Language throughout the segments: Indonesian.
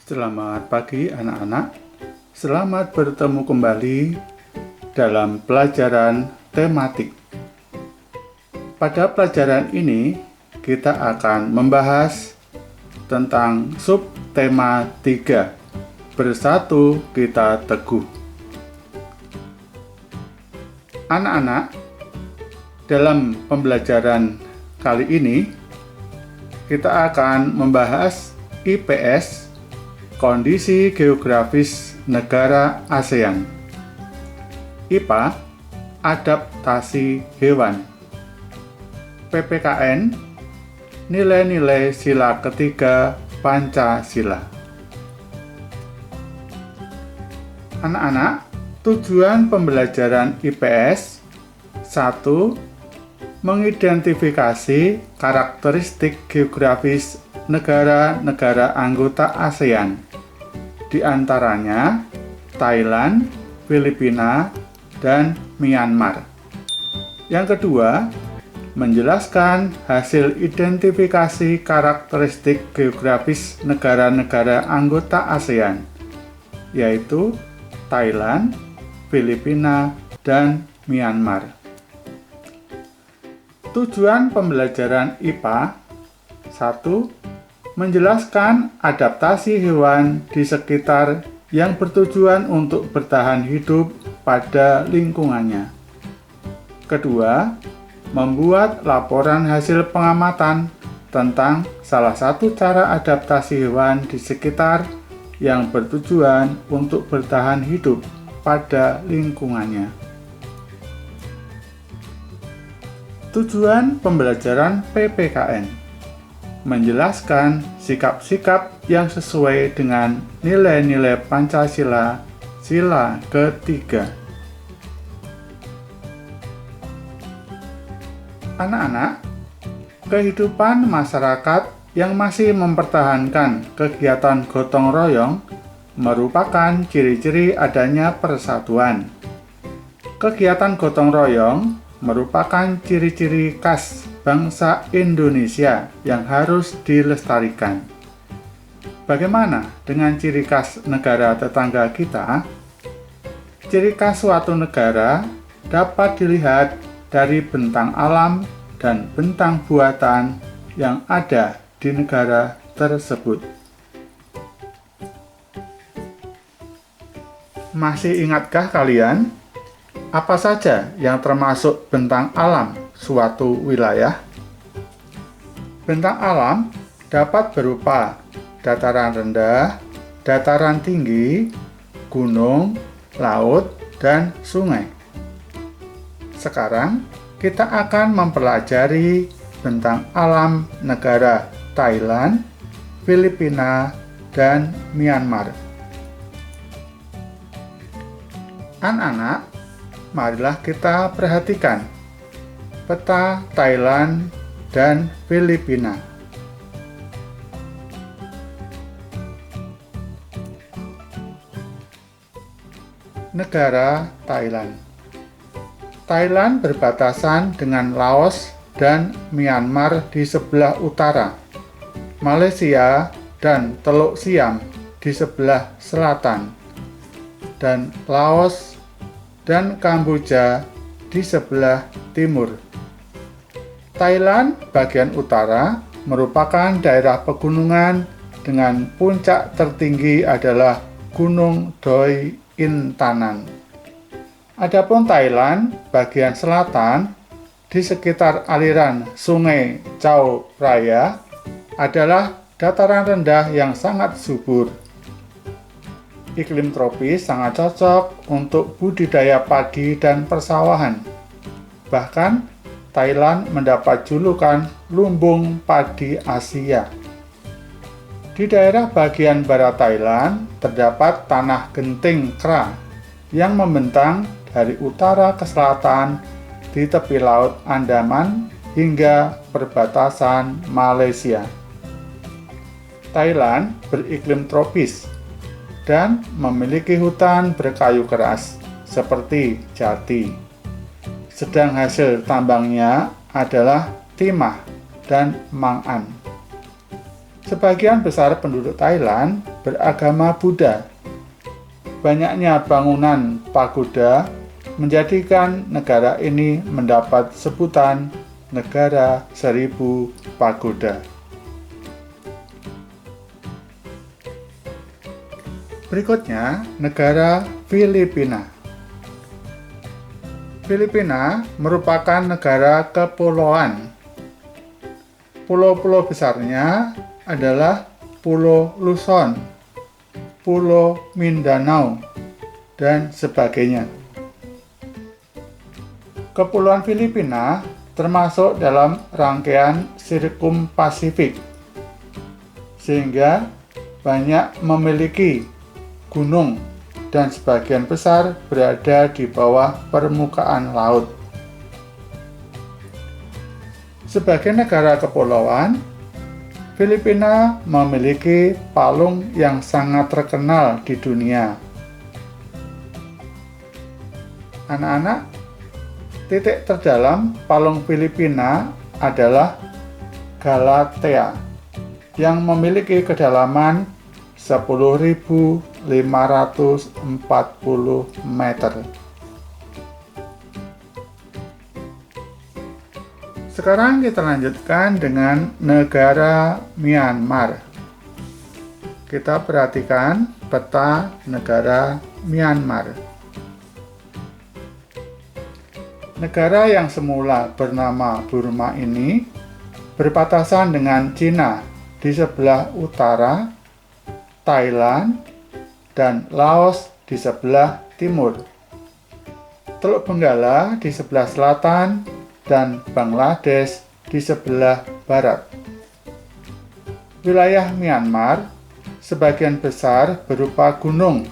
Selamat pagi anak-anak. Selamat bertemu kembali dalam pelajaran tematik. Pada pelajaran ini kita akan membahas tentang subtema 3. Bersatu kita teguh. Anak-anak, dalam pembelajaran kali ini kita akan membahas IPS, kondisi geografis negara ASEAN. IPA, adaptasi hewan. PPKN, nilai-nilai sila ketiga Pancasila. Anak-anak, tujuan pembelajaran IPS 1. Mengidentifikasi karakteristik geografis negara-negara anggota ASEAN, di antaranya Thailand, Filipina, dan Myanmar. Yang kedua, menjelaskan hasil identifikasi karakteristik geografis negara-negara anggota ASEAN, yaitu Thailand, Filipina, dan Myanmar. Tujuan pembelajaran IPA 1. Menjelaskan adaptasi hewan di sekitar yang bertujuan untuk bertahan hidup pada lingkungannya. Kedua, membuat laporan hasil pengamatan tentang salah satu cara adaptasi hewan di sekitar yang bertujuan untuk bertahan hidup pada lingkungannya. Tujuan pembelajaran PPKN: menjelaskan sikap-sikap yang sesuai dengan nilai-nilai Pancasila sila ketiga. Anak-anak, kehidupan masyarakat yang masih mempertahankan kegiatan gotong royong merupakan ciri-ciri adanya persatuan. Kegiatan gotong royong merupakan ciri-ciri khas bangsa Indonesia yang harus dilestarikan. Bagaimana dengan ciri khas negara tetangga kita? Ciri khas suatu negara dapat dilihat dari bentang alam dan bentang buatan yang ada di negara tersebut. Masih ingatkah kalian apa saja yang termasuk bentang alam suatu wilayah? Bentang alam dapat berupa dataran rendah, dataran tinggi, gunung, laut, dan sungai. Sekarang kita akan mempelajari bentang alam negara Thailand, Filipina, dan Myanmar. Anak-anak, marilah kita perhatikan peta Thailand dan Filipina. Negara Thailand. Thailand berbatasan dengan Laos dan Myanmar di sebelah utara, Malaysia dan Teluk Siam di sebelah selatan, dan Laos dan Kamboja di sebelah timur. Thailand bagian utara merupakan daerah pegunungan dengan puncak tertinggi adalah Gunung Doi Intanan. Adapun Thailand bagian selatan di sekitar aliran Sungai Chao Phraya adalah dataran rendah yang sangat subur. Iklim tropis sangat cocok untuk budidaya padi dan persawahan. Bahkan, Thailand mendapat julukan lumbung padi Asia. Di daerah bagian barat Thailand terdapat tanah genting kera yang membentang dari utara ke selatan di tepi Laut Andaman hingga perbatasan Malaysia. Thailand beriklim tropis dan memiliki hutan berkayu keras seperti jati. Sedang hasil tambangnya adalah timah dan mang'an. Sebagian besar penduduk Thailand beragama Buddha. Banyaknya bangunan pagoda menjadikan negara ini mendapat sebutan Negara Seribu Pagoda. Berikutnya, negara Filipina. Filipina merupakan negara kepulauan. Pulau-pulau besarnya adalah Pulau Luzon, Pulau Mindanao, dan sebagainya. Kepulauan Filipina termasuk dalam rangkaian Sirkum Pasifik, sehingga banyak memiliki gunung dan sebagian besar berada di bawah permukaan laut. Sebagai negara kepulauan, Filipina memiliki palung yang sangat terkenal di dunia. Anak-anak, titik terdalam palung Filipina adalah Galatea yang memiliki kedalaman 10.540 meter. Sekarang kita lanjutkan dengan negara Myanmar. Kita perhatikan peta negara Myanmar. Negara yang semula bernama Burma ini berbatasan dengan Cina di sebelah utara, Thailand, dan Laos di sebelah timur, Teluk Benggala di sebelah selatan, dan Bangladesh di sebelah barat. Wilayah Myanmar sebagian besar berupa gunung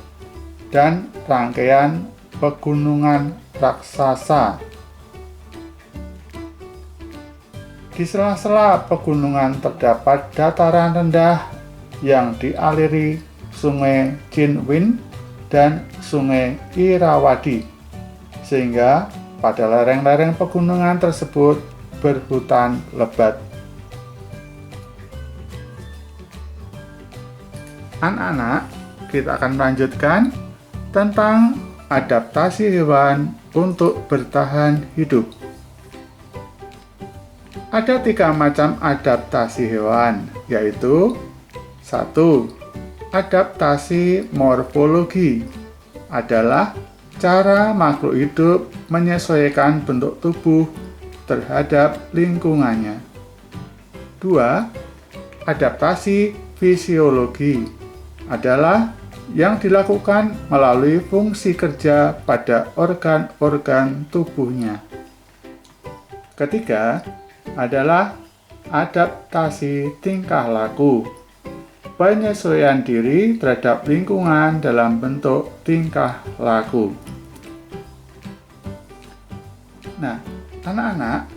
dan rangkaian pegunungan raksasa. Di sela-sela pegunungan terdapat dataran rendah yang dialiri Sungai Chin-win dan Sungai Irrawaddy, sehingga pada lereng-lereng pegunungan tersebut berhutan lebat. Anak-anak, kita akan melanjutkan tentang adaptasi hewan untuk bertahan hidup. Ada 3 macam adaptasi hewan, yaitu 1. Adaptasi morfologi adalah cara makhluk hidup menyesuaikan bentuk tubuh terhadap lingkungannya. 2. Adaptasi fisiologi adalah yang dilakukan melalui fungsi kerja pada organ-organ tubuhnya. Ketiga adalah adaptasi tingkah laku, penyesuaian diri terhadap lingkungan dalam bentuk tingkah laku. Nah, anak-anak,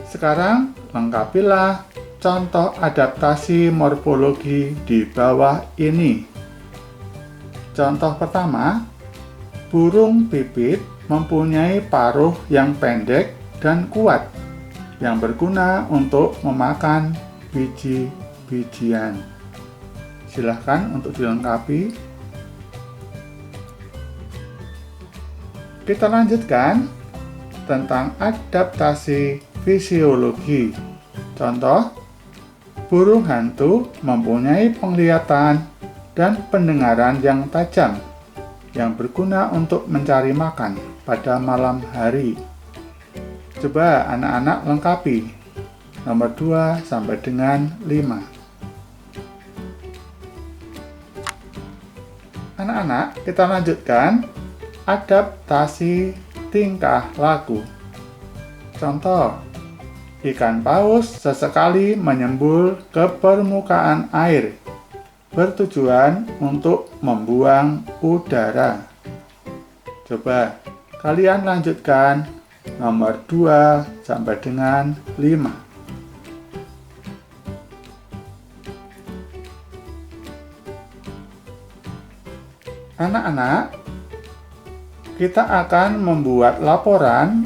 sekarang lengkapilah contoh adaptasi morfologi di bawah ini. Contoh pertama, burung pipit mempunyai paruh yang pendek dan kuat, yang berguna untuk memakan biji-bijian. Silahkan untuk dilengkapi. Kita lanjutkan tentang adaptasi fisiologi. Contoh, burung hantu mempunyai penglihatan dan pendengaran yang tajam, yang berguna untuk mencari makan pada malam hari. Coba anak-anak lengkapi nomor 2 sampai dengan 5. Anak-anak, kita lanjutkan adaptasi tingkah laku. Contoh, ikan paus sesekali menyembul ke permukaan air, bertujuan untuk membuang udara. Coba kalian lanjutkan nomor 2 sampai dengan 5. Anak-anak, kita akan membuat laporan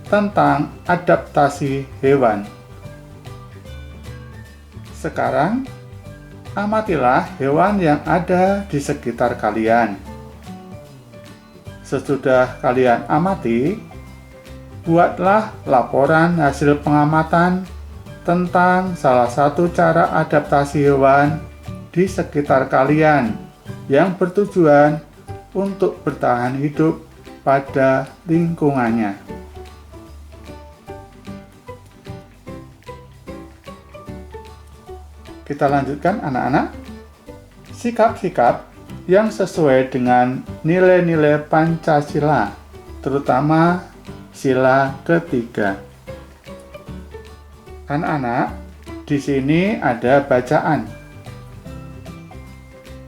tentang adaptasi hewan. Sekarang, Amatilah hewan yang ada di sekitar kalian. Sesudah kalian amati, buatlah laporan hasil pengamatan tentang salah satu cara adaptasi hewan di sekitar kalian yang bertujuan untuk bertahan hidup pada lingkungannya. Kita lanjutkan anak-anak. Sikap-sikap yang sesuai dengan nilai-nilai Pancasila, terutama sila ketiga. Anak-anak, di sini ada bacaan.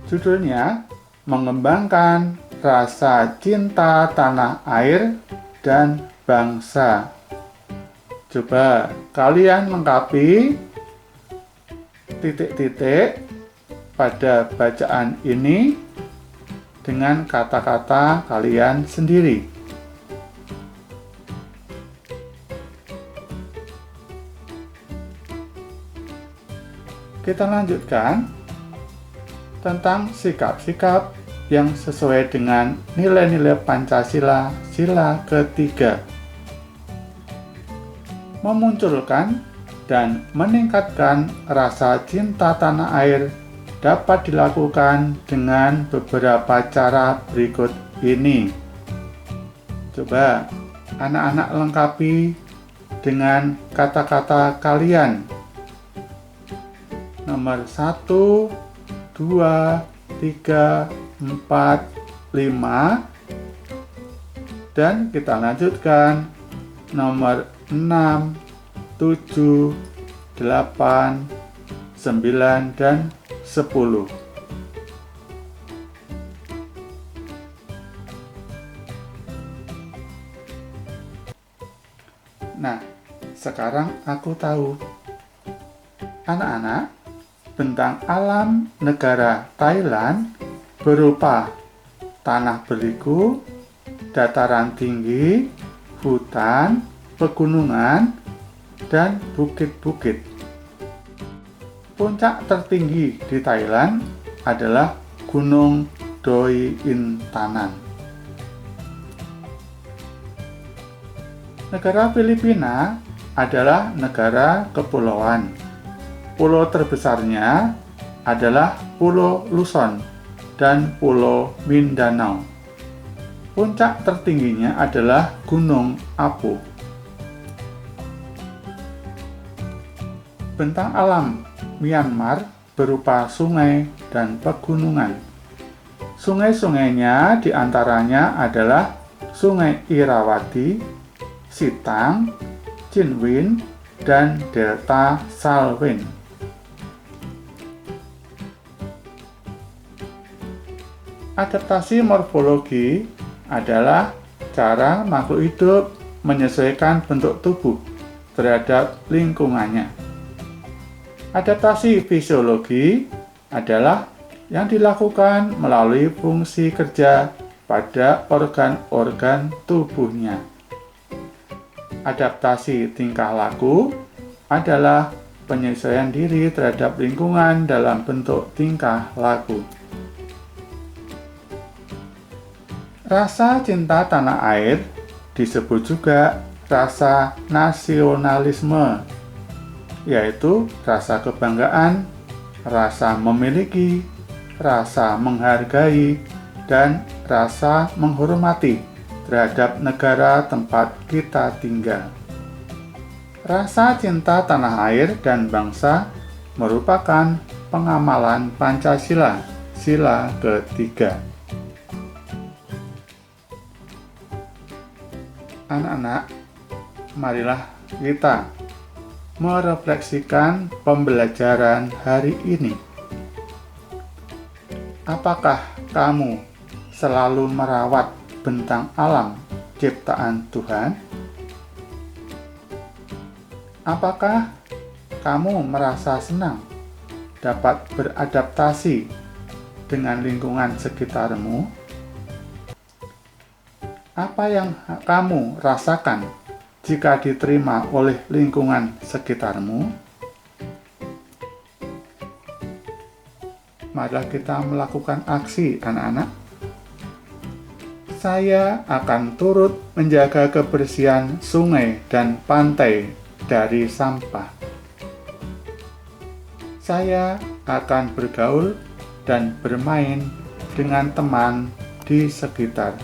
Judulnya, Mengembangkan Rasa Cinta Tanah Air dan Bangsa. Coba kalian lengkapi titik-titik pada bacaan ini dengan kata-kata kalian sendiri. Kita lanjutkan tentang sikap-sikap yang sesuai dengan nilai-nilai Pancasila sila ketiga. Memunculkan dan meningkatkan rasa cinta tanah air dapat dilakukan dengan beberapa cara berikut ini. Coba anak-anak lengkapi dengan kata-kata kalian. Nomor 1, 2, 3, 4, 5. Dan kita lanjutkan nomor 6, 7, 8, 9, dan 10. Nah, sekarang aku tahu. Anak-anak, bentang alam negara Thailand berupa tanah berliku, dataran tinggi, hutan, pegunungan, dan bukit-bukit. Puncak tertinggi di Thailand adalah Gunung Doi Intanan. Negara Filipina adalah negara kepulauan. Pulau terbesarnya adalah Pulau Luzon dan Pulau Mindanao. Puncak tertingginya adalah Gunung Apu. Bentang alam Myanmar berupa sungai dan pegunungan. Sungai-sungainya diantaranya adalah Sungai Irrawaddy, Sitang, Chinwin, dan Delta Salween. Adaptasi morfologi adalah cara makhluk hidup menyesuaikan bentuk tubuh terhadap lingkungannya. Adaptasi fisiologi adalah yang dilakukan melalui fungsi kerja pada organ-organ tubuhnya. Adaptasi tingkah laku adalah penyesuaian diri terhadap lingkungan dalam bentuk tingkah laku. Rasa cinta tanah air disebut juga rasa nasionalisme, yaitu rasa kebanggaan, rasa memiliki, rasa menghargai, dan rasa menghormati terhadap negara tempat kita tinggal. Rasa cinta tanah air dan bangsa merupakan pengamalan Pancasila, sila ketiga. Anak-anak, marilah kita merefleksikan pembelajaran hari ini. Apakah kamu selalu merawat bentang alam ciptaan Tuhan? Apakah kamu merasa senang dapat beradaptasi dengan lingkungan sekitarmu? Apa yang kamu rasakan jika diterima oleh lingkungan sekitarmu? marilah kita melakukan aksi, anak-anak. Saya akan turut menjaga kebersihan sungai dan pantai dari sampah. Saya akan bergaul dan bermain dengan teman di sekitar.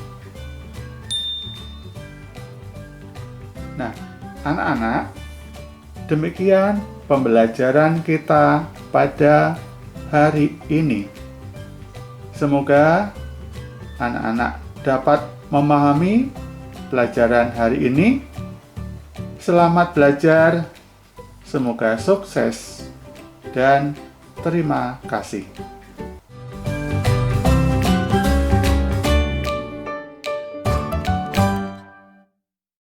Nah, anak-anak, demikian pembelajaran kita pada hari ini. Semoga anak-anak dapat memahami pelajaran hari ini. Selamat belajar, semoga sukses, dan terima kasih.